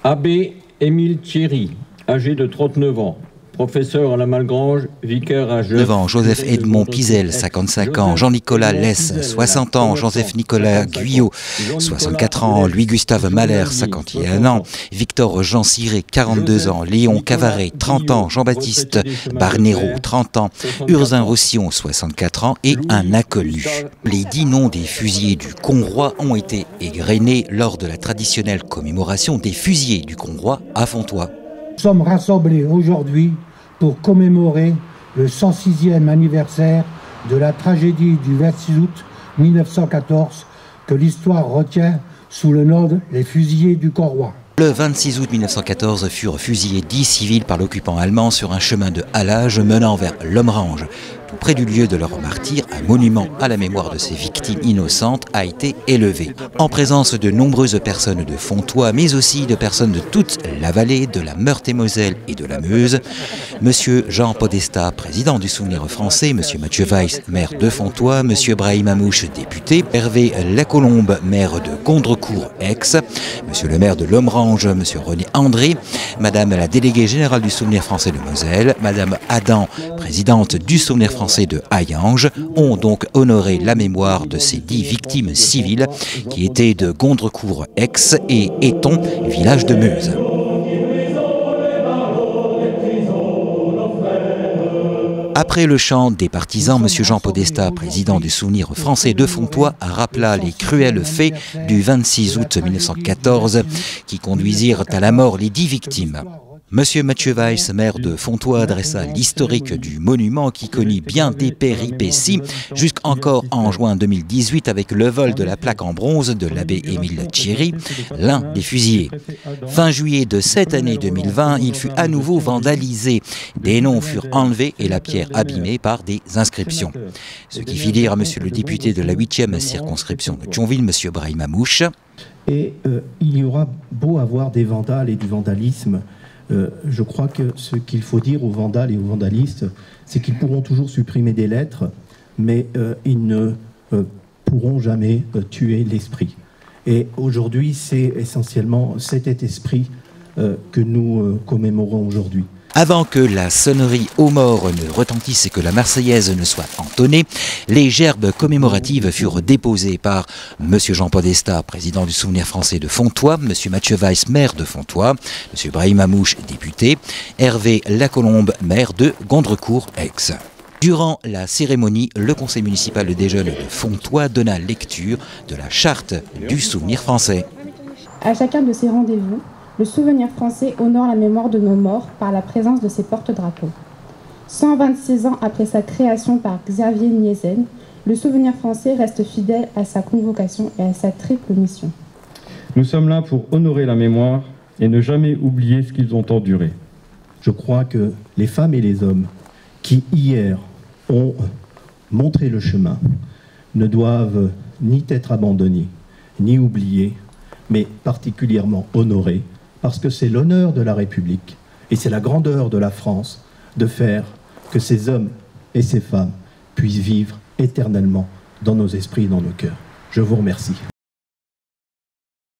Abbé Émile Thierry, âgé de 39 ans, professeur à la Malgrange, vicaire à Jeun. Devant Joseph Edmond Pizel, 55 ans, Jean-Nicolas Lès, 60 ans, Joseph-Nicolas Guyot, 64 ans, Louis-Gustave Mahler, 51 ans, Victor Jean Ciré, 42 ans, Léon Cavaret, 30 ans, Jean-Baptiste Barnero, 30 ans, Urzin Roussillon, 64 ans et un inconnu. Les 10 noms des fusillés du Conroi ont été égrenés lors de la traditionnelle commémoration des fusillés du Conroi à Fontoy. Nous sommes rassemblés aujourd'hui pour commémorer le 106e anniversaire de la tragédie du 26 août 1914 que l'histoire retient sous le nom de les fusillés du Conroi. Le 26 août 1914 furent fusillés 10 civils par l'occupant allemand sur un chemin de halage menant vers Lomrange. Tout près du lieu de leur martyre, un monument à la mémoire de ces victimes innocentes a été élevé. En présence de nombreuses personnes de Fontoy, mais aussi de personnes de toute la vallée, de la Meurthe-et-Moselle et de la Meuse, Monsieur Jean Podesta, président du Souvenir français, Monsieur Mathieu Weiss, maire de Fontoy, Monsieur Brahim Amouche, député, Hervé Lacolombe, maire de Gondrecourt-Aix, Monsieur le maire de Lomrange, Monsieur René André, Madame la déléguée générale du Souvenir français de Moselle, Madame Adam, présidente du Souvenir français de Hayange, ont donc honoré la mémoire de ces 10 victimes civiles qui étaient de Gondrecourt-Aix et Éton, village de Meuse. Après le chant des partisans, M. Jean Podesta, président du Souvenir français de Fontoy, rappela les cruels faits du 26 août 1914 qui conduisirent à la mort les 10 victimes. Monsieur Mathieu Weiss, maire de Fontoy, adressa l'historique du monument qui connut bien des péripéties jusqu'encore en juin 2018 avec le vol de la plaque en bronze de l'abbé Émile Thierry, l'un des fusillés. Fin juillet de cette année 2020, il fut à nouveau vandalisé. Des noms furent enlevés et la pierre abîmée par des inscriptions. Ce qui fit dire à monsieur le député de la 8e circonscription de Thionville, monsieur Brahim Amouche. Et il y aura beau avoir des vandales et du vandalisme, je crois que ce qu'il faut dire aux vandales et aux vandalistes, c'est qu'ils pourront toujours supprimer des lettres, mais ils ne pourront jamais tuer l'esprit. Et aujourd'hui, c'est essentiellement cet esprit que nous commémorons aujourd'hui. Avant que la sonnerie aux morts ne retentisse et que la Marseillaise ne soit entonnée, les gerbes commémoratives furent déposées par M. Jean Podesta, président du Souvenir français de Fontoy, M. Mathieu Weiss, maire de Fontoy, M. Brahim Amouche, député, Hervé Lacolombe, maire de Gondrecourt-Aix. Durant la cérémonie, le conseil municipal des jeunes de Fontoy donna lecture de la charte du Souvenir français. À chacun de ces rendez-vous, le Souvenir français honore la mémoire de nos morts par la présence de ses porte-drapeaux. 126 ans après sa création par Xavier Niézen, le Souvenir français reste fidèle à sa convocation et à sa triple mission. Nous sommes là pour honorer la mémoire et ne jamais oublier ce qu'ils ont enduré. Je crois que les femmes et les hommes qui, hier, ont montré le chemin, ne doivent ni être abandonnés, ni oubliés, mais particulièrement honorés, parce que c'est l'honneur de la République et c'est la grandeur de la France de faire que ces hommes et ces femmes puissent vivre éternellement dans nos esprits et dans nos cœurs. Je vous remercie.